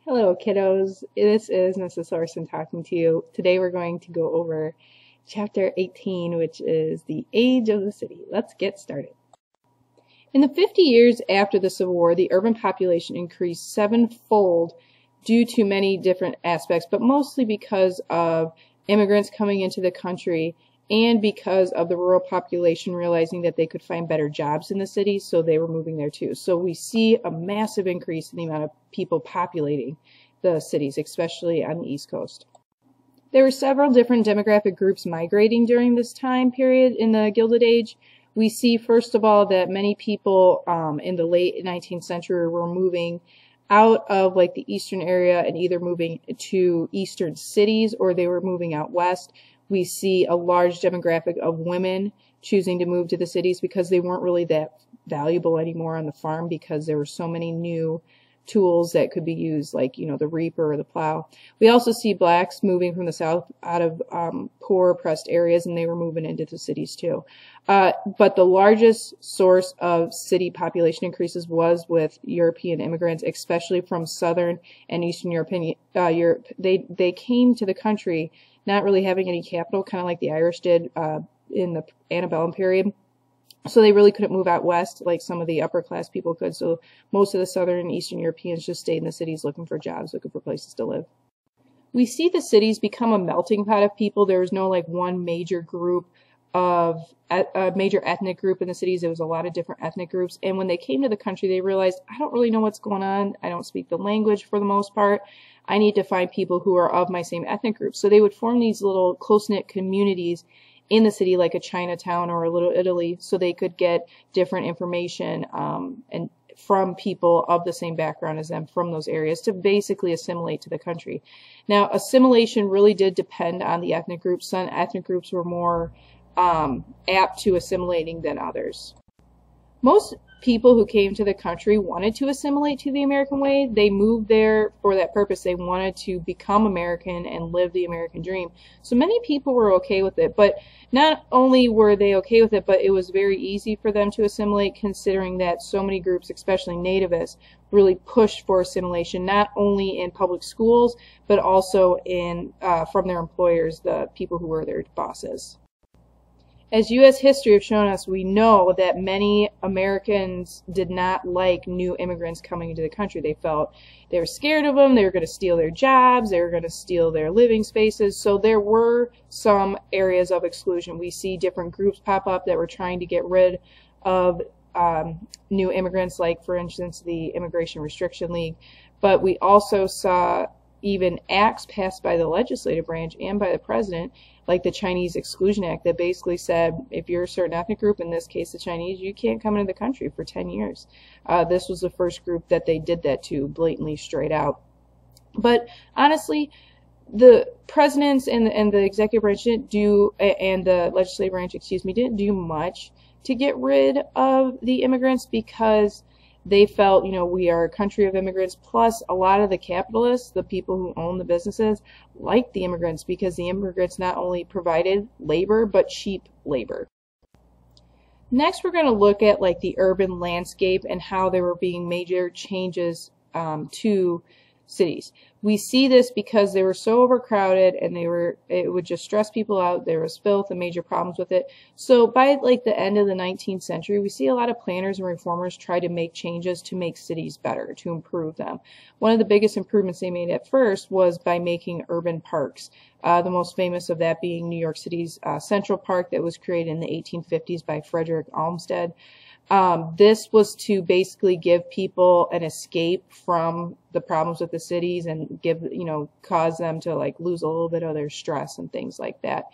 Hello, kiddos. This is Mrs. Thorson talking to you. Today we're going to go over Chapter 18, which is the age of the city. Let's get started. In the 50 years after the Civil War, the urban population increased sevenfold due to many different aspects, but mostly because of immigrants coming into the country and because of the rural population realizing that they could find better jobs in the cities, so they were moving there too. So we see a massive increase in the amount of people populating the cities, especially on the East Coast. There were several different demographic groups migrating during this time period in the Gilded Age. We see, first of all, that many people in the late 19th century were moving out of like the eastern area and either moving to eastern cities or they were moving out west. We see a large demographic of women choosing to move to the cities because they weren't really that valuable anymore on the farm because there were so many new tools that could be used, like, the reaper or the plow. We also see blacks moving from the south out of poor, oppressed areas, and they were moving into the cities too. But the largest source of city population increases was with European immigrants, especially from Southern and Eastern European Europe. They came to the country not really having any capital, kind of like the Irish did in the antebellum period. So they really couldn't move out west like some of the upper class people could. So most of the Southern and Eastern Europeans just stayed in the cities looking for jobs, looking for places to live. We see the cities become a melting pot of people. There was no like one major group of a major ethnic group in the cities. There was a lot of different ethnic groups. And when they came to the country, they realized, I don't really know what's going on. I don't speak the language for the most part. I need to find people who are of my same ethnic group. So they would form these little close-knit communities in the city, like a Chinatown or a Little Italy, so they could get different information and from people of the same background as them from those areas to basically assimilate to the country. Now, assimilation really did depend on the ethnic groups. Some ethnic groups were more apt to assimilating than others. Most people who came to the country wanted to assimilate to the American way. They moved there for that purpose. They wanted to become American and live the American dream. So many people were okay with it, but not only were they okay with it, but it was very easy for them to assimilate, considering that so many groups, especially nativists, really pushed for assimilation, not only in public schools, but also in from their employers, the people who were their bosses. As U.S. history has shown us, we know that many Americans did not like new immigrants coming into the country. They felt they were scared of them, they were going to steal their jobs, they were going to steal their living spaces. So there were some areas of exclusion. We see different groups pop up that were trying to get rid of new immigrants, like, for instance, the Immigration Restriction League. But we also saw even acts passed by the legislative branch and by the president, like the Chinese Exclusion Act, that basically said if you're a certain ethnic group, in this case the Chinese, you can't come into the country for 10 years. This was the first group that they did that to, blatantly, straight out. But honestly, the presidents and the executive branch didn't do, and the legislative branch, didn't do much to get rid of the immigrants because they felt, we are a country of immigrants, plus a lot of the capitalists, the people who own the businesses, liked the immigrants because the immigrants not only provided labor, but cheap labor. Next, we're going to look at like the urban landscape and how there were being major changes to cities. We see this because they were so overcrowded and it would just stress people out. There was filth and major problems with it. So by like the end of the 19th century, we see a lot of planners and reformers try to make changes to make cities better, to improve them. One of the biggest improvements they made at first was by making urban parks. The most famous of that being New York City's Central Park that was created in the 1850s by Frederick Olmsted. This was to basically give people an escape from the problems with the cities and cause them to like lose a little bit of their stress and things like that.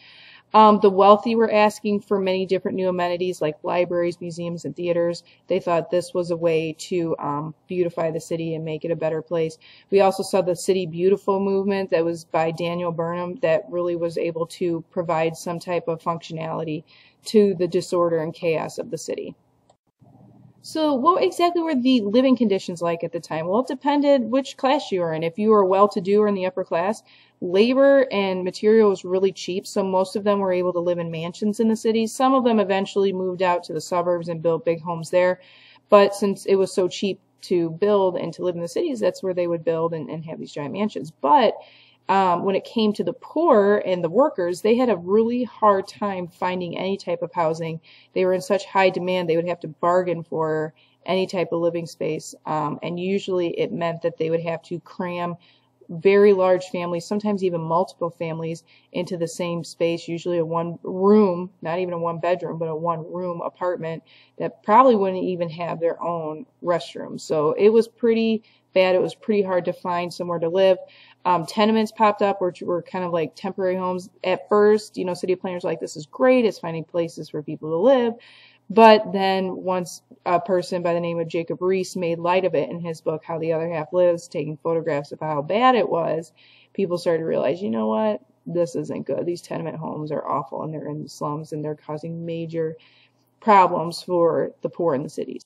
The wealthy were asking for many different new amenities like libraries, museums, and theaters. They thought this was a way to beautify the city and make it a better place. We also saw the City Beautiful movement that was by Daniel Burnham that really was able to provide some type of functionality to the disorder and chaos of the city. So what exactly were the living conditions like at the time? Well, it depended which class you were in. If you were well-to-do or in the upper class, labor and material was really cheap, so most of them were able to live in mansions in the cities. Some of them eventually moved out to the suburbs and built big homes there. But since it was so cheap, to build and to live in the cities, that's where they would build and have these giant mansions. But when it came to the poor and the workers, they had a really hard time finding any type of housing. They were in such high demand, they would have to bargain for any type of living space. And usually it meant that they would have to cram very large families, sometimes even multiple families, into the same space, usually a one room, not even a one bedroom, but a one room apartment that probably wouldn't even have their own restroom. So it was pretty bad. It was pretty hard to find somewhere to live. Tenements popped up, which were kind of like temporary homes. At first, city planners were like, this is great, it's finding places for people to live. But then once a person by the name of Jacob Riis made light of it in his book, How the Other Half Lives, taking photographs of how bad it was, people started to realize, you know what, this isn't good. These tenement homes are awful, and they're in the slums, and they're causing major problems for the poor in the cities.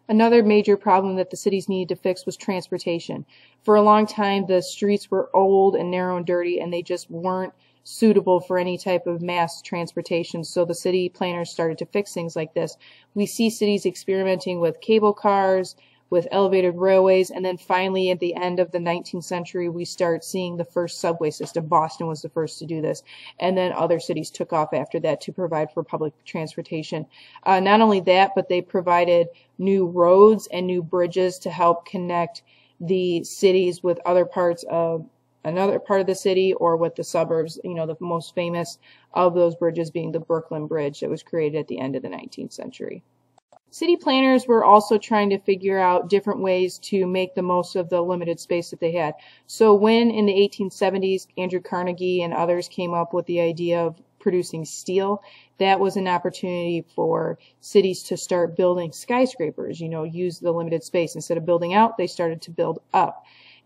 Another major problem that the cities needed to fix was transportation. For a long time, the streets were old and narrow and dirty, and they just weren't suitable for any type of mass transportation. So the city planners started to fix things like this. We see cities experimenting with cable cars, with elevated railways, and then finally at the end of the 19th century, we start seeing the first subway system. Boston was the first to do this, and then other cities took off after that to provide for public transportation. Not only that, but they provided new roads and new bridges to help connect the cities with other parts of another part of the city or with the suburbs, the most famous of those bridges being the Brooklyn Bridge that was created at the end of the 19th century. City planners were also trying to figure out different ways to make the most of the limited space that they had. So when in the 1870s, Andrew Carnegie and others came up with the idea of producing steel, that was an opportunity for cities to start building skyscrapers, use the limited space. Instead of building out, they started to build up.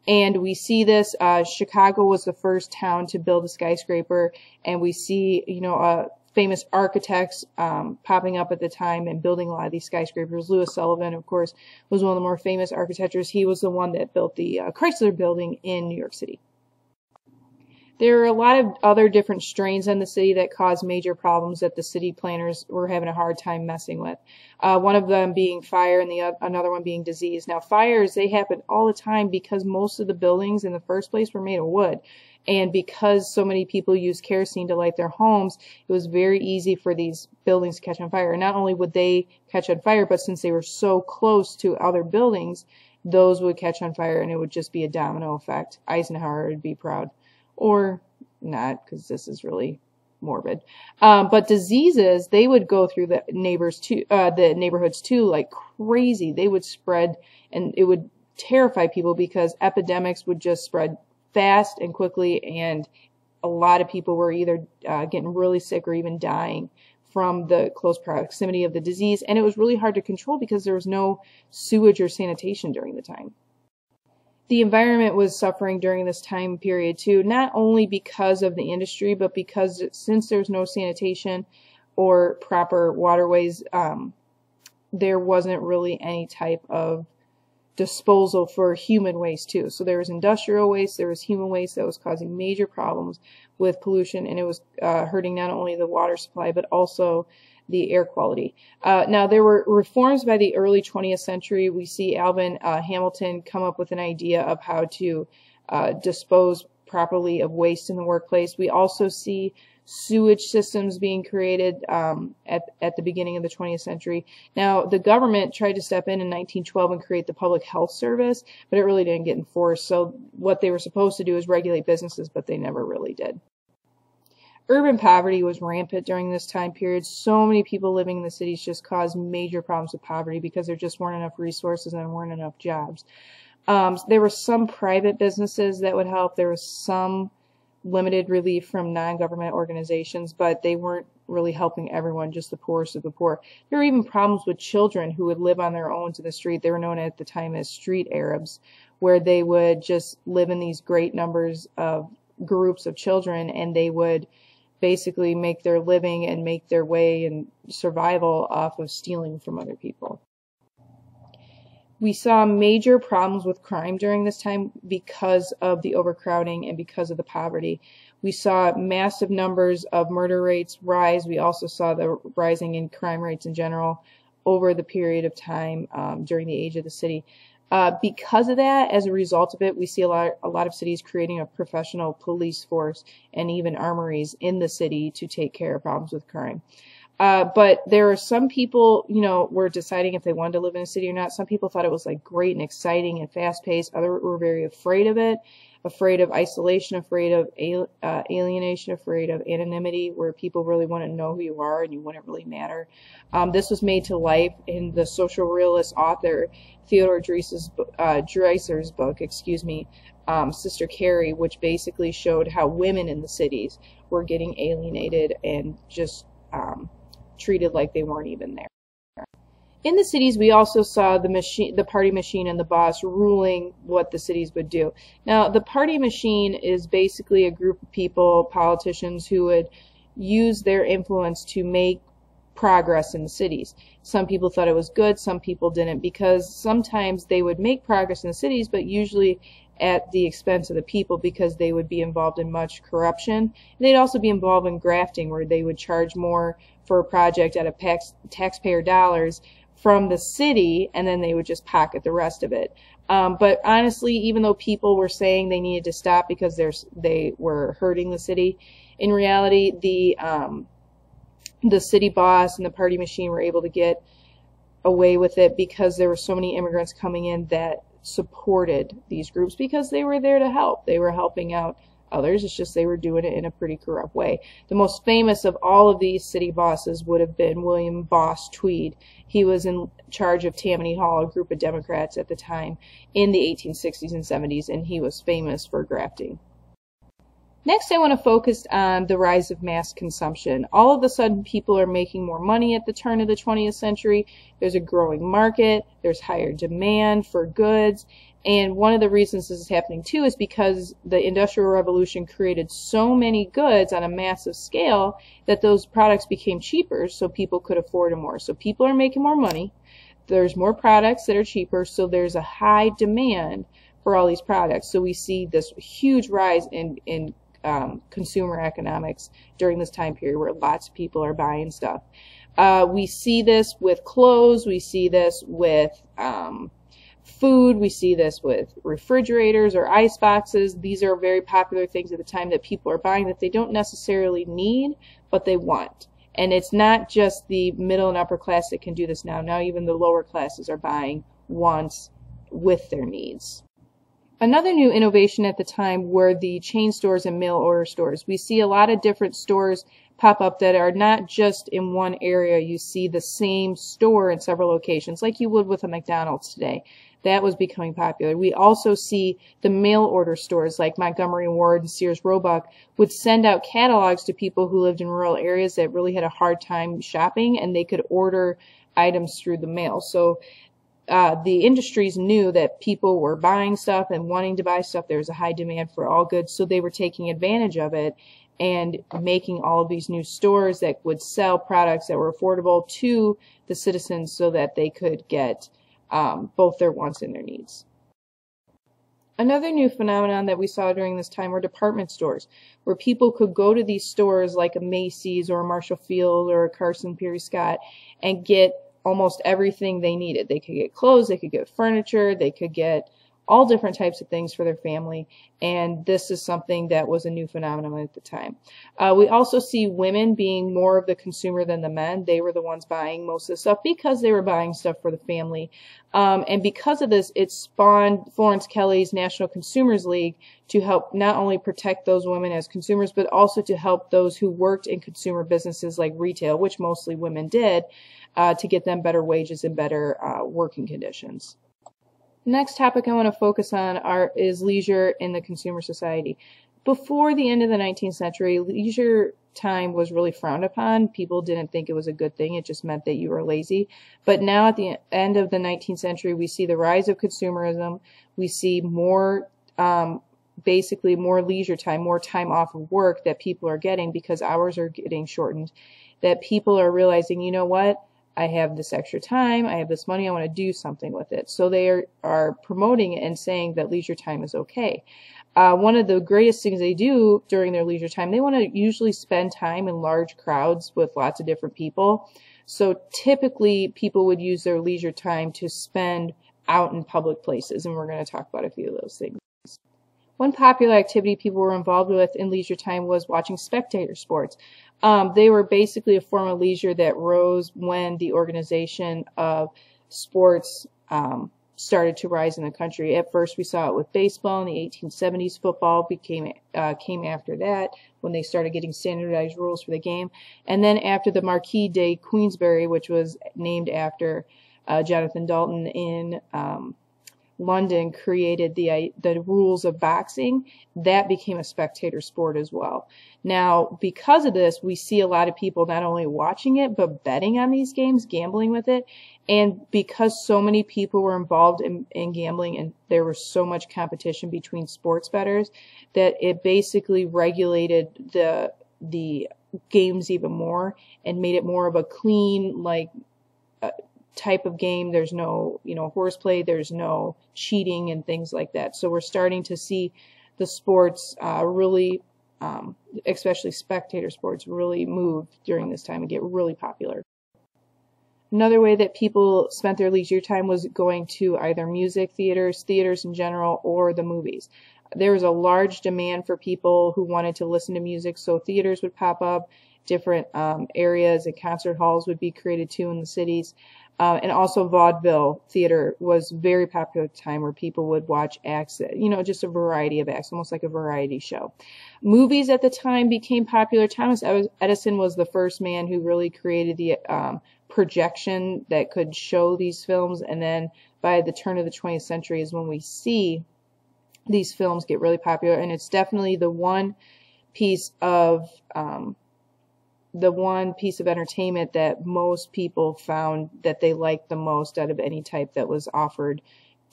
And we see this, Chicago was the first town to build a skyscraper, and we see, famous architects popping up at the time and building a lot of these skyscrapers. Louis Sullivan, of course, was one of the more famous architects. He was the one that built the Chrysler Building in New York City. There are a lot of other different strains in the city that caused major problems that the city planners were having a hard time messing with. One of them being fire and another one being disease. Now, fires, they happen all the time because most of the buildings in the first place were made of wood. And because so many people use kerosene to light their homes, it was very easy for these buildings to catch on fire. And not only would they catch on fire, but since they were so close to other buildings, those would catch on fire and it would just be a domino effect. Eisenhower would be proud. Or not, because this is really morbid. But diseases, they would go through the neighborhoods too, like crazy. They would spread, and it would terrify people because epidemics would just spread fast and quickly, and a lot of people were either getting really sick or even dying from the close proximity of the disease. And it was really hard to control because there was no sewage or sanitation during the time. The environment was suffering during this time period too, not only because of the industry, but because since there's no sanitation or proper waterways, there wasn't really any type of disposal for human waste too. So there was industrial waste, there was human waste that was causing major problems with pollution, and it was hurting not only the water supply, but also the air quality. Now, there were reforms by the early 20th century. We see Alvin Hamilton come up with an idea of how to dispose properly of waste in the workplace. We also see sewage systems being created at the beginning of the 20th century. Now, the government tried to step in 1912 and create the Public Health Service, but it really didn't get enforced. So what they were supposed to do is regulate businesses, but they never really did. Urban poverty was rampant during this time period. So many people living in the cities just caused major problems with poverty because there just weren't enough resources and there weren't enough jobs. There were some private businesses that would help. There was some limited relief from non-government organizations, but they weren't really helping everyone, just the poorest of the poor. There were even problems with children who would live on their own in the street. They were known at the time as street Arabs, where they would just live in these great numbers of groups of children, and they would basically make their living and make their way and survival off of stealing from other people. We saw major problems with crime during this time because of the overcrowding and because of the poverty. We saw massive numbers of murder rates rise. We also saw the rising in crime rates in general. over the period of time during the age of the city. Because of that, as a result of it, we see a lot of cities creating a professional police force and even armories in the city to take care of problems with crime. But there are some people, were deciding if they wanted to live in a city or not. Some people thought it was like great and exciting and fast paced. Others were very afraid of it, afraid of isolation, afraid of alienation, afraid of anonymity, where people really want to know who you are and you wouldn't really matter. This was made to life in the social realist author Theodore Dreiser's book, Sister Carrie, which basically showed how women in the cities were getting alienated and just treated like they weren't even there. In the cities, we also saw the party machine and the boss ruling what the cities would do. Now, the party machine is basically a group of people, politicians, who would use their influence to make progress in the cities. Some people thought it was good, some people didn't, because sometimes they would make progress in the cities, but usually at the expense of the people, because they would be involved in much corruption. And they'd also be involved in grafting, where they would charge more for a project out of taxpayer dollars from the city, and then they would just pocket the rest of it. But honestly, even though people were saying they needed to stop because they were hurting the city, in reality, the city boss and the party machine were able to get away with it because there were so many immigrants coming in that supported these groups, because they were there to help. They were helping out others. It's just they were doing it in a pretty corrupt way. The most famous of all of these city bosses would have been William Boss Tweed. He was in charge of Tammany Hall, a group of Democrats at the time in the 1860s and 70s, and he was famous for grafting. Next, I want to focus on the rise of mass consumption. All of a sudden, people are making more money at the turn of the 20th century. There's a growing market. There's higher demand for goods. And one of the reasons this is happening, too, is because the Industrial Revolution created so many goods on a massive scale that those products became cheaper, so people could afford them more. So people are making more money. There's more products that are cheaper, so there's a high demand for all these products. So we see this huge rise in consumer economics during this time period, where lots of people are buying stuff. We see this with clothes, we see this with food, we see this with refrigerators or ice boxes. These are very popular things at the time that people are buying that they don't necessarily need, but they want. And it's not just the middle and upper class that can do this now. Now even the lower classes are buying wants with their needs. Another new innovation at the time were the chain stores and mail order stores. We see a lot of different stores pop up that are not just in one area. You see the same store in several locations, like you would with a McDonald's today. That was becoming popular. We also see the mail order stores like Montgomery Ward and Sears Roebuck would send out catalogs to people who lived in rural areas that really had a hard time shopping, and they could order items through the mail. So the industries knew that people were buying stuff and wanting to buy stuff. There was a high demand for all goods, so they were taking advantage of it and making all of these new stores that would sell products that were affordable to the citizens so that they could get both their wants and their needs. Another new phenomenon that we saw during this time were department stores, where people could go to these stores like a Macy's or a Marshall Field or a Carson Pirie Scott and get almost everything they needed. They could get clothes, they could get furniture, they could get all different types of things for their family, and this is something that was a new phenomenon at the time. We also see women being more of the consumer than the men. They were the ones buying most of the stuff because they were buying stuff for the family. And because of this, it spawned Florence Kelley's National Consumers League to help not only protect those women as consumers, but also to help those who worked in consumer businesses like retail, which mostly women did, to get them better wages and better working conditions. The next topic I want to focus on is leisure in the consumer society. Before the end of the 19th century, leisure time was really frowned upon. People didn't think it was a good thing. It just meant that you were lazy. But now at the end of the 19th century, we see the rise of consumerism. We see more, basically more leisure time, more time off of work that people are getting because hours are getting shortened, that people are realizing, you know what? I have this extra time, I have this money, I want to do something with it. So they are promoting it and saying that leisure time is okay. One of the greatest things they do during their leisure time, they want to usually spend time in large crowds with lots of different people. So typically people would use their leisure time to spend out in public places, and we're going to talk about a few of those things. One popular activity people were involved with in leisure time was watching spectator sports. They were basically a form of leisure that rose when the organization of sports started to rise in the country. At first, we saw it with baseball in the 1870s. Football came after that when they started getting standardized rules for the game. And then after the Marquis de Queensberry, which was named after Jonathan Dalton in London, created the rules of boxing, that became a spectator sport as well. Now, because of this, we see a lot of people not only watching it, but betting on these games, gambling with it. And because so many people were involved in gambling and there was so much competition between sports bettors, that it basically regulated the games even more and made it more of a clean, type of game. There's no, horseplay, there's no cheating and things like that. So we're starting to see the sports really, especially spectator sports, really move during this time and get really popular. Another way that people spent their leisure time was going to either music theaters in general, or the movies. There was a large demand for people who wanted to listen to music, so theaters would pop up, different areas and concert halls would be created too in the cities. And also vaudeville theater was very popular at the time, where people would watch acts, just a variety of acts, almost like a variety show. Movies at the time became popular. Thomas Edison was the first man who really created the projection that could show these films, and then by the turn of the 20th century is when we see these films get really popular, and it's definitely the one piece of entertainment that most people found that they liked the most out of any type that was offered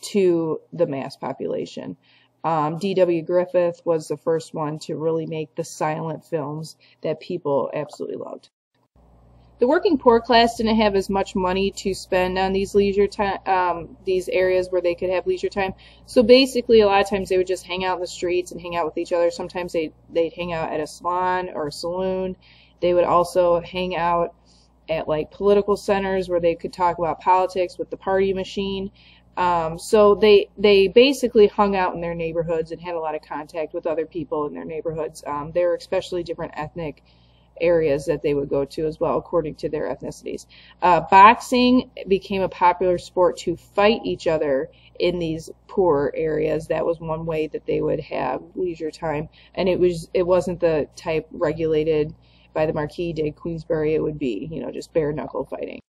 to the mass population. D.W. Griffith was the first one to really make the silent films that people absolutely loved. The working poor class didn't have as much money to spend on these leisure time, these areas where they could have leisure time. So basically, a lot of times they would just hang out in the streets and hang out with each other. Sometimes they'd hang out at a salon or a saloon. They would also hang out at political centers where they could talk about politics with the party machine. So they basically hung out in their neighborhoods and had a lot of contact with other people in their neighborhoods. There were especially different ethnic areas that they would go to as well, according to their ethnicities. Boxing became a popular sport to fight each other in these poor areas. That was one way that they would have leisure time, and it wasn't the type regulated by the Marquis de Queensberry. It would be, just bare knuckle fighting.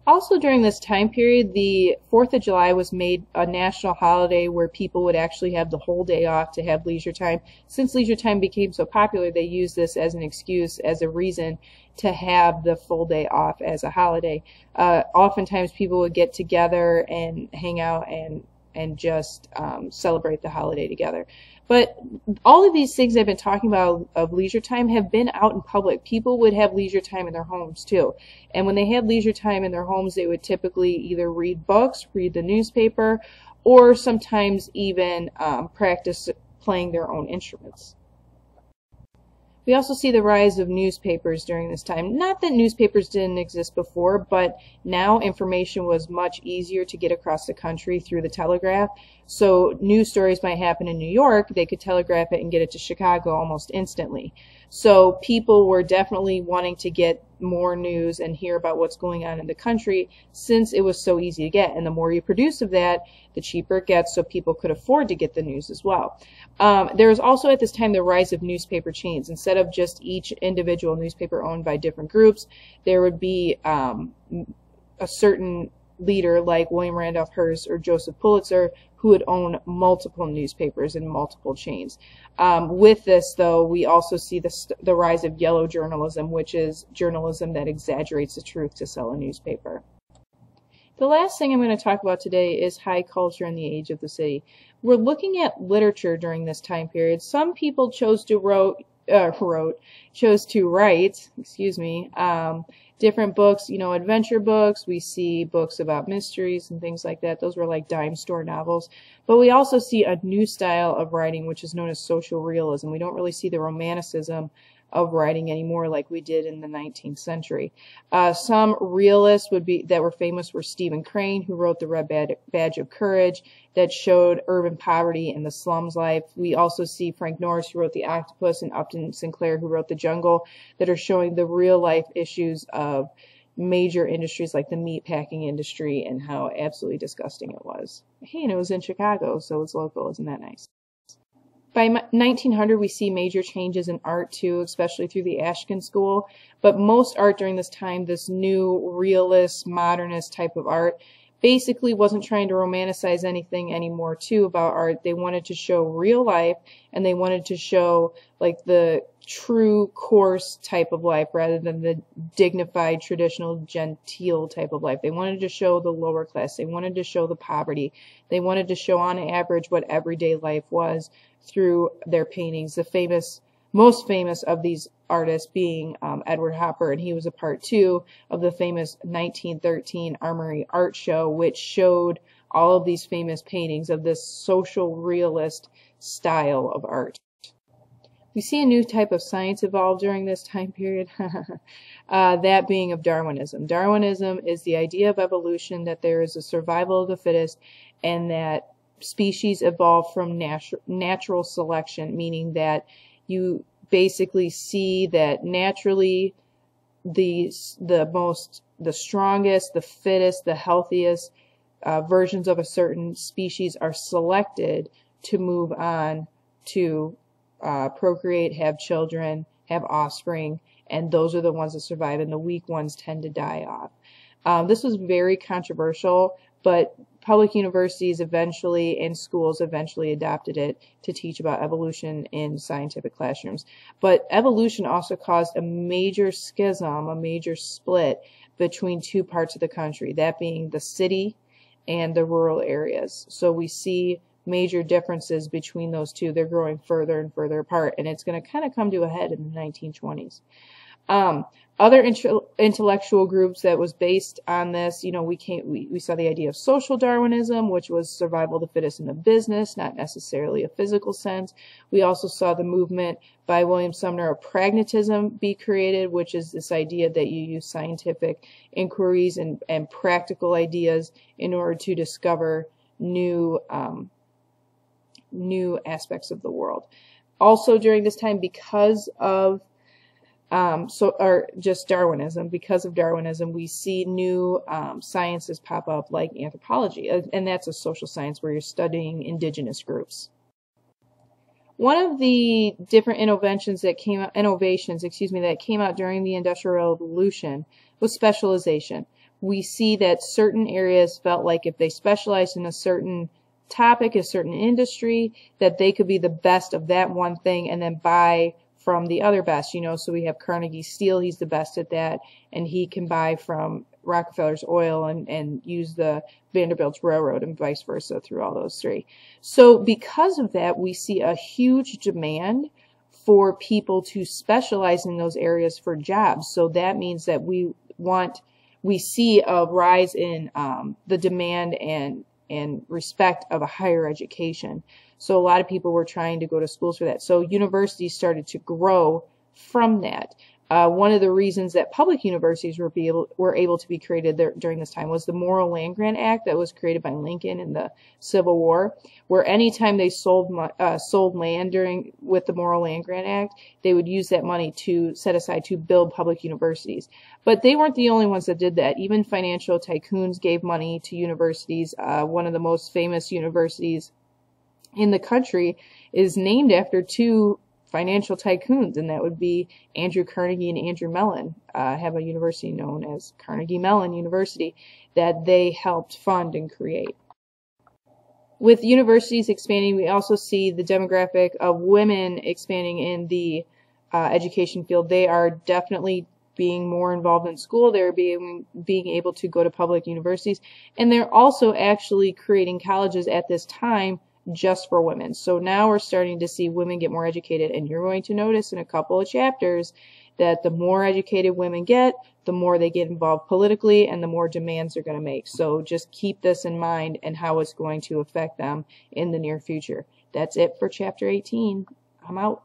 Also during this time period, the 4th of July was made a national holiday where people would actually have the whole day off to have leisure time. Since leisure time became so popular, they used this as an excuse, as a reason to have the full day off as a holiday. Oftentimes people would get together and hang out and just celebrate the holiday together. But all of these things I've been talking about of leisure time have been out in public. People would have leisure time in their homes too. And when they had leisure time in their homes, they would typically either read books, read the newspaper, or sometimes even practice playing their own instruments. We also see the rise of newspapers during this time. Not that newspapers didn't exist before, but now information was much easier to get across the country through the telegraph. So news stories might happen in New York, they could telegraph it and get it to Chicago almost instantly. So people were definitely wanting to get more news and hear about what's going on in the country, since it was so easy to get. And the more you produce of that, the cheaper it gets, so people could afford to get the news as well. There was also at this time the rise of newspaper chains. Instead of just each individual newspaper owned by different groups, there would be a certain leader like William Randolph Hearst or Joseph Pulitzer who would own multiple newspapers and multiple chains. With this, though, we also see the rise of yellow journalism, which is journalism that exaggerates the truth to sell a newspaper. The last thing I'm going to talk about today is high culture in the age of the city. We're looking at literature during this time period. Some people chose to chose to write, different books, adventure books. We see books about mysteries and things like that. Those were like dime store novels. But we also see a new style of writing, which is known as social realism. We don't really see the romanticism of writing anymore like we did in the 19th century. Some realists that were famous were Stephen Crane, who wrote The Red Badge of Courage, that showed urban poverty and the slums life. We also see Frank Norris, who wrote The Octopus, and Upton Sinclair, who wrote The Jungle, that are showing the real life issues of major industries like the meat packing industry and how absolutely disgusting it was. Hey, and it was in Chicago, so it's local. Isn't that nice? By 1900, we see major changes in art too, especially through the Ashkin School. But most art during this time, this new realist, modernist type of art, basically wasn't trying to romanticize anything anymore too about art. They wanted to show real life, and they wanted to show like the true coarse type of life rather than the dignified, traditional, genteel type of life. They wanted to show the lower class. They wanted to show the poverty. They wanted to show on average what everyday life was through their paintings. The most famous of these artists being Edward Hopper, and he was a part two of the famous 1913 Armory Art Show, which showed all of these famous paintings of this social realist style of art. We see a new type of science evolve during this time period, that being of Darwinism. Darwinism is the idea of evolution, that there is a survival of the fittest, and that species evolve from natural selection, meaning that you basically see that naturally the strongest, the fittest, the healthiest versions of a certain species are selected to move on to procreate, have children, have offspring, and those are the ones that survive, and the weak ones tend to die off. This was very controversial, but public universities eventually and schools eventually adopted it to teach about evolution in scientific classrooms. But evolution also caused a major schism, a major split between two parts of the country, that being the city and the rural areas. So we see major differences between those two. They're growing further and further apart, and it's going to kind of come to a head in the 1920s. Other intellectual groups that was based on this, we saw the idea of social Darwinism, which was survival of the fittest in the business, not necessarily a physical sense. We also saw the movement by William Sumner of pragmatism be created, which is this idea that you use scientific inquiries and practical ideas in order to discover new aspects of the world. Also during this time, because of because of Darwinism, we see new sciences pop up like anthropology, and that's a social science where you're studying indigenous groups. One of the different innovations that came out during the Industrial Revolution was specialization. We see that certain areas felt like if they specialized in a certain topic, a certain industry, that they could be the best of that one thing and then buy from the other best, so we have Carnegie Steel, he's the best at that, and he can buy from Rockefeller's oil and use the Vanderbilt's railroad and vice versa through all those three. So because of that, we see a huge demand for people to specialize in those areas for jobs. So that means that we see a rise in the demand and respect of a higher education. So a lot of people were trying to go to schools for that. So universities started to grow from that. One of the reasons that public universities were able to be created during this time was the Morrill Land Grant Act that was created by Lincoln in the Civil War, where anytime they sold land with the Morrill Land Grant Act, they would use that money to set aside to build public universities. But they weren't the only ones that did that. Even financial tycoons gave money to universities. One of the most famous universities in the country is named after two financial tycoons, and that would be Andrew Carnegie and Andrew Mellon. Have a university known as Carnegie Mellon University that they helped fund and create. With universities expanding, we also see the demographic of women expanding in the education field. They are definitely being more involved in school. They're being able to go to public universities, and they're also actually creating colleges at this time just for women. So now we're starting to see women get more educated, and you're going to notice in a couple of chapters that the more educated women get, the more they get involved politically and the more demands they're going to make. So just keep this in mind and how it's going to affect them in the near future. That's it for chapter 18. I'm out.